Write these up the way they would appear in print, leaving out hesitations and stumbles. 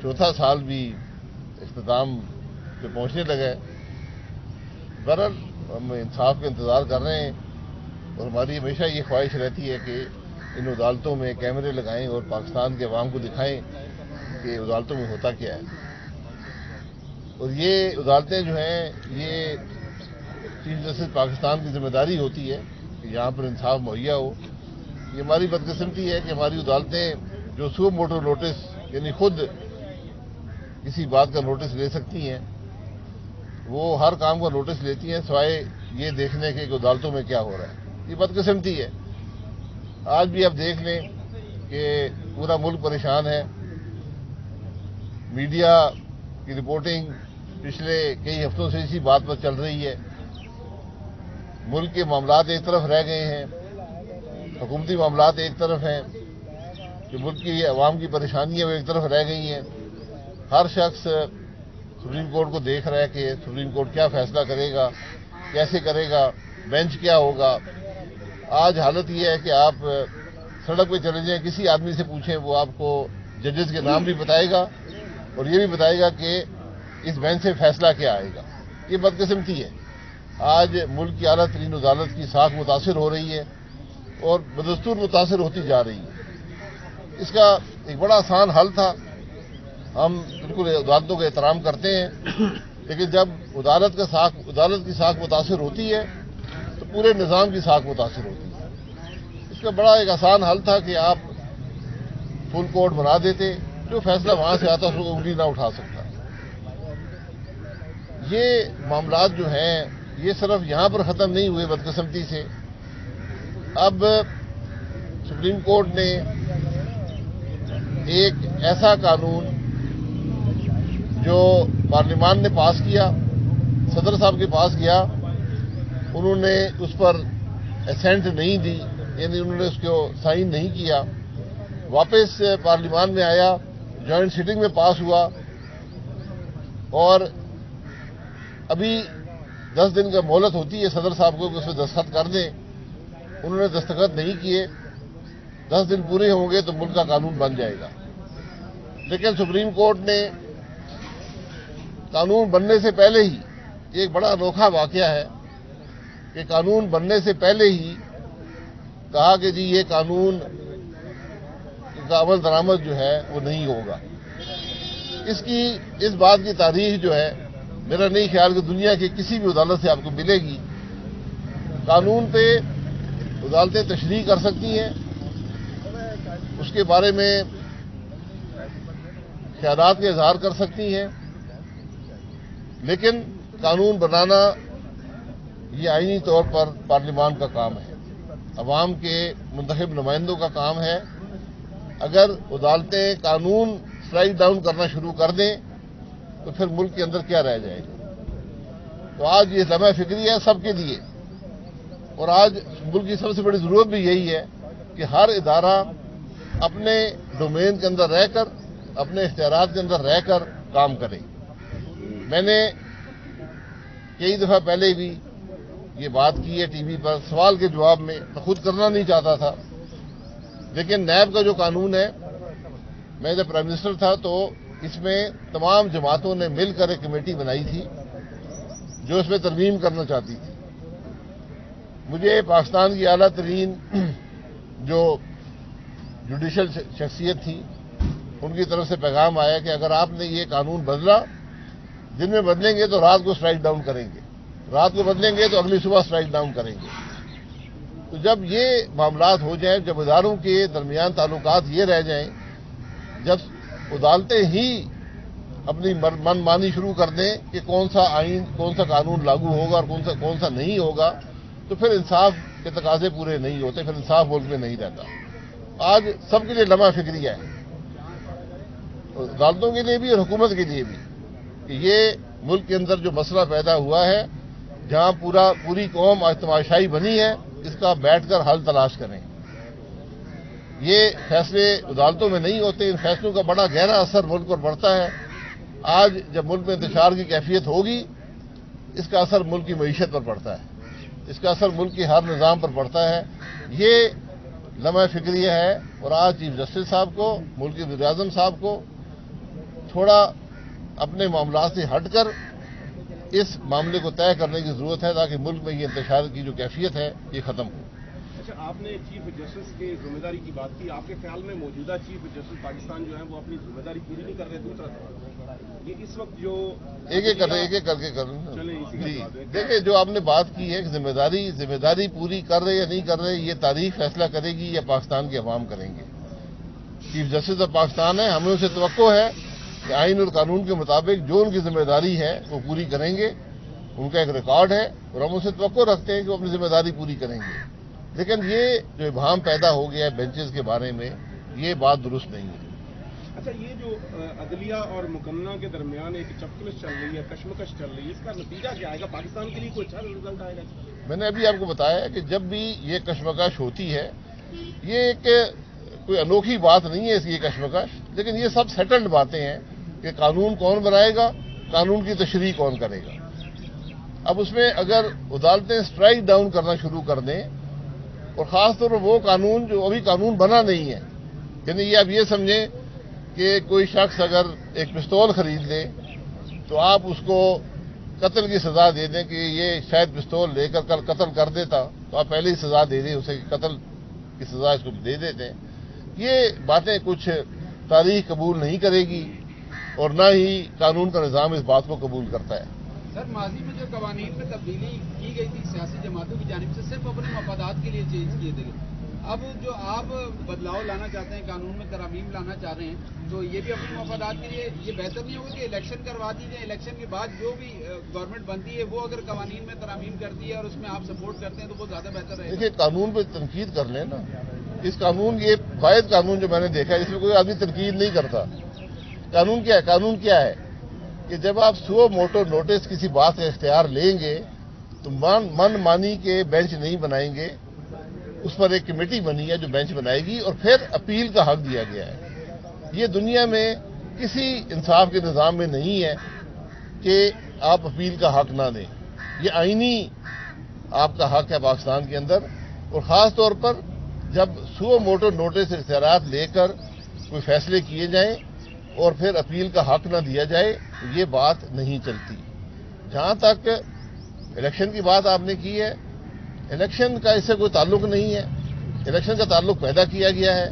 چوتھا سال بھی اختتام پہ پہنچنے لگا ہے۔ بہرحال ہم انصاف کا انتظار کر رہے ہیں اور ہماری ہمیشہ یہ خواہش رہتی ہے کہ ان عدالتوں میں کیمرے لگائیں اور پاکستان کے عوام کو دکھائیں کہ عدالتوں میں ہوتا کیا ہے۔ اور یہ عدالتیں جو ہیں یہ چیف جسٹس پاکستان کی ذمہ داری ہوتی ہے کہ یہاں پر انصاف مہیا ہو۔ یہ ہماری بدقسمتی ہے کہ ہماری عدالتیں جو سو موٹو نوٹس یعنی خود کسی بات کا نوٹس لے سکتی ہیں، وہ ہر کام کا نوٹس لیتی ہیں سوائے یہ دیکھنے کے کہ عدالتوں میں کیا ہو رہا ہے۔ یہ بدقسمتی ہے۔ آج بھی آپ دیکھ لیں کہ پورا ملک پریشان ہے۔ میڈیا کی رپورٹنگ پچھلے کئی ہفتوں سے اسی بات پر چل رہی ہے۔ ملک کے معاملات ایک طرف رہ گئے ہیں، حکومتی معاملات ایک طرف ہیں، جو ملک کی عوام کی پریشانیاں وہ ایک طرف رہ گئی ہیں۔ ہر شخص سپریم کورٹ کو دیکھ رہا ہے کہ سپریم کورٹ کیا فیصلہ کرے گا، کیسے کرے گا، بینچ کیا ہوگا۔ آج حالت یہ ہے کہ آپ سڑک پہ چلے جائیں، کسی آدمی سے پوچھیں، وہ آپ کو ججز کے نام بھی بتائے گا اور یہ بھی بتائے گا کہ اس بینچ سے فیصلہ کیا آئے گا۔ یہ بدقسمتی ہے۔ آج ملک کی اعلیٰ ترین عدالت کی ساکھ متاثر ہو رہی ہے اور بدستور متاثر ہوتی جا رہی ہے۔ اس کا ایک بڑا آسان حل تھا۔ ہم بالکل عدالتوں کا احترام کرتے ہیں، لیکن جب عدالت کی ساکھ متاثر ہوتی ہے تو پورے نظام کی ساکھ متاثر ہوتی ہے۔ اس کا بڑا ایک آسان حل تھا کہ آپ فل کورٹ بنا دیتے، جو فیصلہ وہاں سے آتا اس کو انگلی نہ اٹھا سکتا۔ یہ معاملات جو ہیں یہ صرف یہاں پر ختم نہیں ہوئے بدقسمتی سے۔ اب سپریم کورٹ نے ایک ایسا قانون جو پارلیمان نے پاس کیا، صدر صاحب کے پاس گیا، انہوں نے اس پر اسینٹ نہیں دی، یعنی انہوں نے اس کو سائن نہیں کیا، واپس پارلیمان میں آیا، جوائنٹ سیٹنگ میں پاس ہوا اور ابھی 10 دن کا مہلت ہوتی ہے صدر صاحب کو کہ اس میں دستخط کر دیں۔ انہوں نے دستخط نہیں کیے۔ 10 دن پورے ہوں گے تو ملک کا قانون بن جائے گا۔ لیکن سپریم کورٹ نے قانون بننے سے پہلے ہی، ایک بڑا انوکھا واقعہ ہے کہ قانون بننے سے پہلے ہی کہا کہ جی یہ قانون کا عمل درآمد جو ہے وہ نہیں ہوگا۔ اس بات کی تاریخ جو ہے میرا نہیں خیال کہ دنیا کی کسی بھی عدالت سے آپ کو ملے گی۔ قانون پہ عدالتیں تشریح کر سکتی ہیں، اس کے بارے میں خیالات کا اظہار کر سکتی ہیں، لیکن قانون بنانا یہ آئینی طور پر پارلیمان کا کام ہے، عوام کے منتخب نمائندوں کا کام ہے۔ اگر عدالتیں قانون سٹرائک ڈاؤن کرنا شروع کر دیں تو پھر ملک کے اندر کیا رہ جائے گا۔ تو آج یہ لمحہ فکری ہے سب کے لیے، اور آج ملک کی سب سے بڑی ضرورت بھی یہی ہے کہ ہر ادارہ اپنے ڈومین کے اندر رہ کر، اپنے اختیارات کے اندر رہ کر کام کرے۔ میں نے کئی دفعہ پہلے بھی یہ بات کی ہے ٹی وی پر، سوال کے جواب میں خود کرنا نہیں چاہتا تھا، لیکن نیب کا جو قانون ہے، میں جب پرائم منسٹر تھا تو اس میں تمام جماعتوں نے مل کر ایک کمیٹی بنائی تھی جو اس میں ترمیم کرنا چاہتی تھی۔ مجھے پاکستان کی اعلیٰ ترین جو جوڈیشل شخصیت تھی ان کی طرف سے پیغام آیا کہ اگر آپ نے یہ قانون بدلا، دن میں بدلیں گے تو رات کو سٹرائک ڈاؤن کریں گے، رات کو بدلیں گے تو اگلی صبح سٹرائک ڈاؤن کریں گے۔ تو جب یہ معاملات ہو جائیں، جب اداروں کے درمیان تعلقات یہ رہ جائیں، جب عدالتیں ہی اپنی من مانی شروع کر دیں کہ کون سا آئین، کون سا قانون لاگو ہوگا اور کون سا نہیں ہوگا، تو پھر انصاف کے تقاضے پورے نہیں ہوتے، پھر انصاف ملک میں نہیں رہتا۔ آج سب کے لیے لمحہ فکریہ ہے، عدالتوں کے لیے بھی اور حکومت کے لیے بھی، کہ یہ ملک کے اندر جو مسئلہ پیدا ہوا ہے، جہاں پوری قوم آج تماشائی بنی ہے، اس کا بیٹھ کر حل تلاش کریں۔ یہ فیصلے عدالتوں میں نہیں ہوتے، ان فیصلوں کا بڑا گہرا اثر ملک پر پڑتا ہے۔ آج جب ملک میں انتشار کی کیفیت ہوگی، اس کا اثر ملک کی معیشت پر پڑتا ہے، اس کا اثر ملک کے ہر نظام پر پڑتا ہے۔ یہ لمحہ فکریہ ہے اور آج چیف جسٹس صاحب کو، ملک کے وزیر اعظم صاحب کو تھوڑا اپنے معاملات سے ہٹ کر اس معاملے کو طے کرنے کی ضرورت ہے تاکہ ملک میں یہ انتشار کی جو کیفیت ہے یہ ختم ہو۔ اچھا، آپ نے چیف جسٹس کی ذمہ داری کی بات کی، آپ کے خیال میں موجودہ چیف جسٹس پاکستان جو ہیں وہ اپنی ذمہ داری پوری نہیں کر رہے؟ دوسرا سوال، یہ اس وقت جو ایک ایک کر کے کر رہے ہیں جی دیکھیں، جو آپ نے بات کی ہے کہ ذمہ داری پوری کر رہے یا نہیں کر رہے، یہ تاریخ فیصلہ کرے گی یا پاکستان کے عوام کریں گے۔ چیف جسٹس آف پاکستان ہے، ہمیں اسے توقع ہے کہ آئین اور قانون کے مطابق جو ان کی ذمہ داری ہے وہ پوری کریں گے، ان کا ایک ریکارڈ ہے اور ہم اسے توقع رکھتے ہیں کہ وہ اپنی ذمہ داری پوری کریں گے۔ لیکن یہ جو ابہام پیدا ہو گیا ہے بینچز کے بارے میں، یہ بات درست نہیں ہے۔ اچھا، یہ جو عدلیہ اور مکمنہ کے درمیان ایک چپکلش چل رہی ہے، کشمکش چل رہی ہے، اس کا نتیجہ کیا آئے گا؟ پاکستان کے لیے کوئی اچھا رزلٹ آئے گا؟ میں نے ابھی آپ کو بتایا کہ جب بھی یہ کشمکش ہوتی ہے، یہ ایک کوئی انوکھی بات نہیں ہے اس کی کشمکش، لیکن یہ سب سیٹلڈ باتیں ہیں کہ قانون کون بنائے گا، قانون کی تشریح کون کرے گا۔ اب اس میں اگر عدالتیں اسٹرائک ڈاؤن کرنا شروع کر دیں، اور خاص طور پر وہ قانون جو ابھی قانون بنا نہیں ہے، یعنی یہ آپ یہ سمجھیں کہ کوئی شخص اگر ایک پستول خرید لے تو آپ اس کو قتل کی سزا دے دیں کہ یہ شاید پستول لے کر کل قتل کر دیتا، تو آپ پہلے ہی سزا دے دیں اسے کہ قتل کی سزا اس کو دے دیتے ہیں۔ یہ باتیں کچھ تاریخ قبول نہیں کرے گی اور نہ ہی قانون کا نظام اس بات کو قبول کرتا ہے۔ سر، ماضی میں جو قوانین میں تبدیلی کی گئی تھی سیاسی جماعتوں کی جانب سے صرف اپنے مفادات کے لیے چینج کیے تھے، اب جو آپ بدلاؤ لانا چاہتے ہیں، قانون میں ترامیم لانا چاہ رہے ہیں، تو یہ بھی اپنے مفادات کے لیے، یہ بہتر نہیں ہوگا کہ الیکشن کروا دی جائے، الیکشن کے بعد جو بھی گورنمنٹ بنتی ہے وہ اگر قوانین میں ترامیم کرتی ہے اور اس میں آپ سپورٹ کرتے ہیں تو وہ زیادہ بہتر رہے گا؟ دیکھیے، قانون پہ تنقید کر لیں نا، اس قانون یہ واحد قانون جو میں نے دیکھا ہے اس میں کوئی آدمی تنقید نہیں کرتا۔ قانون کیا ہے؟ قانون کیا ہے کہ جب آپ سو موٹو نوٹس کسی بات کا اختیار لیں گے تو من مانی کے بینچ نہیں بنائیں گے، اس پر ایک کمیٹی بنی ہے جو بینچ بنائے گی اور پھر اپیل کا حق دیا گیا ہے۔ یہ دنیا میں کسی انصاف کے نظام میں نہیں ہے کہ آپ اپیل کا حق نہ دیں، یہ آئینی آپ کا حق ہے پاکستان کے اندر، اور خاص طور پر جب سو موٹو نوٹس اختیارات لے کر کوئی فیصلے کیے جائیں اور پھر اپیل کا حق نہ دیا جائے تو یہ بات نہیں چلتی۔ جہاں تک الیکشن کی بات آپ نے کی ہے، الیکشن کا اس سے کوئی تعلق نہیں ہے، الیکشن کا تعلق پیدا کیا گیا ہے۔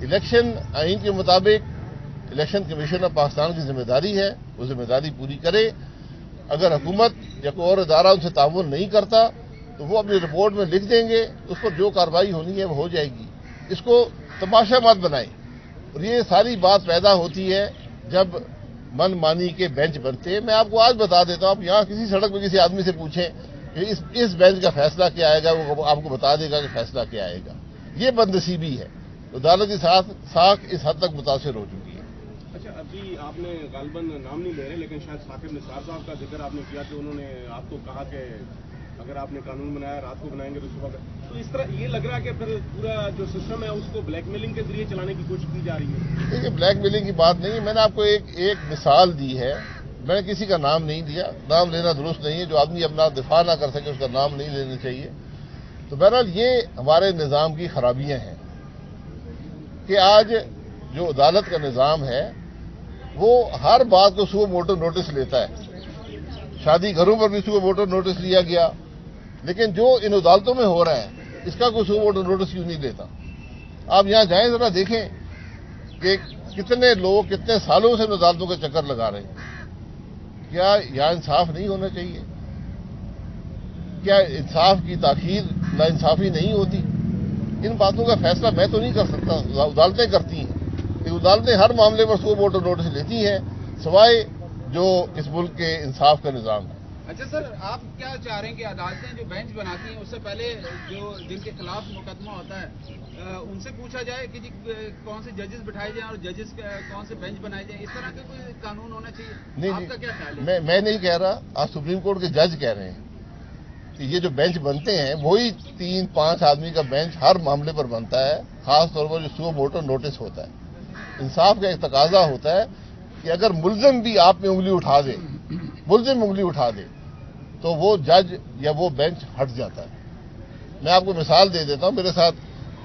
الیکشن آئین کے مطابق الیکشن کمیشن آف پاکستان کی ذمہ داری ہے، وہ ذمہ داری پوری کرے۔ اگر حکومت یا کوئی اور ادارہ ان سے تعاون نہیں کرتا تو وہ اپنی رپورٹ میں لکھ دیں گے، اس پر جو کارروائی ہونی ہے وہ ہو جائے گی۔ اس کو تماشا مت بنائیں۔ اور یہ ساری بات پیدا ہوتی ہے جب من مانی کے بینچ بنتے ہیں۔ میں آپ کو آج بتا دیتا ہوں، آپ یہاں کسی سڑک پہ کسی آدمی سے پوچھیں کہ اس بینچ کا فیصلہ کیا آئے گا، وہ آپ کو بتا دے گا کہ فیصلہ کیا آئے گا۔ یہ بدنصیبی ہے، عدالت کی ساکھ اس حد تک متاثر ہو چکی ہے۔ اچھا، ابھی آپ نے غالباً نام نہیں لے رہے لیکن شاید ثاقب نثار صاحب کا ذکر آپ نے کیا کہ انہوں نے آپ کو کہا کہ اگر آپ نے قانون بنایا رات کو بنائیں گے تو صبح کا، تو اس طرح یہ لگ رہا ہے کہ پھر پورا جو سسٹم ہے اس کو بلیک میلنگ کے ذریعے چلانے کی کوشش کی جا رہی ہے۔ دیکھیے، بلیک میلنگ کی بات نہیں ہے، میں نے آپ کو ایک مثال دی ہے، میں نے کسی کا نام نہیں دیا، نام لینا درست نہیں ہے، جو آدمی اپنا دفاع نہ کر سکے اس کا نام نہیں لینا چاہیے۔ تو بہرحال یہ ہمارے نظام کی خرابیاں ہیں کہ آج جو عدالت کا نظام ہے وہ ہر بات کو سو موٹو نوٹس لیتا ہے۔ شادی گھروں پر بھی سو موٹو نوٹس لیا گیا، لیکن جو ان عدالتوں میں ہو رہا ہے اس کا کوئی سو موٹو نوٹس کیوں نہیں لیتا؟ آپ یہاں جائیں ذرا دیکھیں کہ کتنے لوگ کتنے سالوں سے ان عدالتوں کے چکر لگا رہے ہیں۔ کیا یہاں انصاف نہیں ہونا چاہیے؟ کیا انصاف کی تاخیر ناانصافی نہیں ہوتی؟ ان باتوں کا فیصلہ میں تو نہیں کر سکتا، عدالتیں کرتی ہیں۔ عدالتیں ہر معاملے پر سو موٹو نوٹس لیتی ہیں سوائے جو اس ملک کے انصاف کا نظام ہے۔ اچھا سر، آپ کیا چاہ رہے ہیں کہ عدالتیں جو بینچ بناتی ہیں اس سے پہلے جو جن کے خلاف مقدمہ ہوتا ہے ان سے پوچھا جائے کہ جی کون سے ججز بٹھائے جائیں اور ججز کون سے بینچ بنائے جائیں، اس طرح کا کوئی قانون ہونا چاہیے؟ نہیں، آپ کا کیا خیال ہے؟ میں نہیں کہہ رہا، آج سپریم کورٹ کے جج کہہ رہے ہیں کہ یہ جو بینچ بنتے ہیں وہی 3-5 آدمی کا بینچ ہر معاملے پر بنتا ہے، خاص طور پر جو سو موٹو نوٹس ہوتا ہے۔ انصاف کا ایک تقاضا ہوتا ہے کہ اگر ملزم بھی آپ میں انگلی اٹھا دے، ملزم انگلی اٹھا دے تو وہ جج یا وہ بینچ ہٹ جاتا ہے۔ میں آپ کو مثال دے دیتا ہوں، میرے ساتھ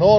9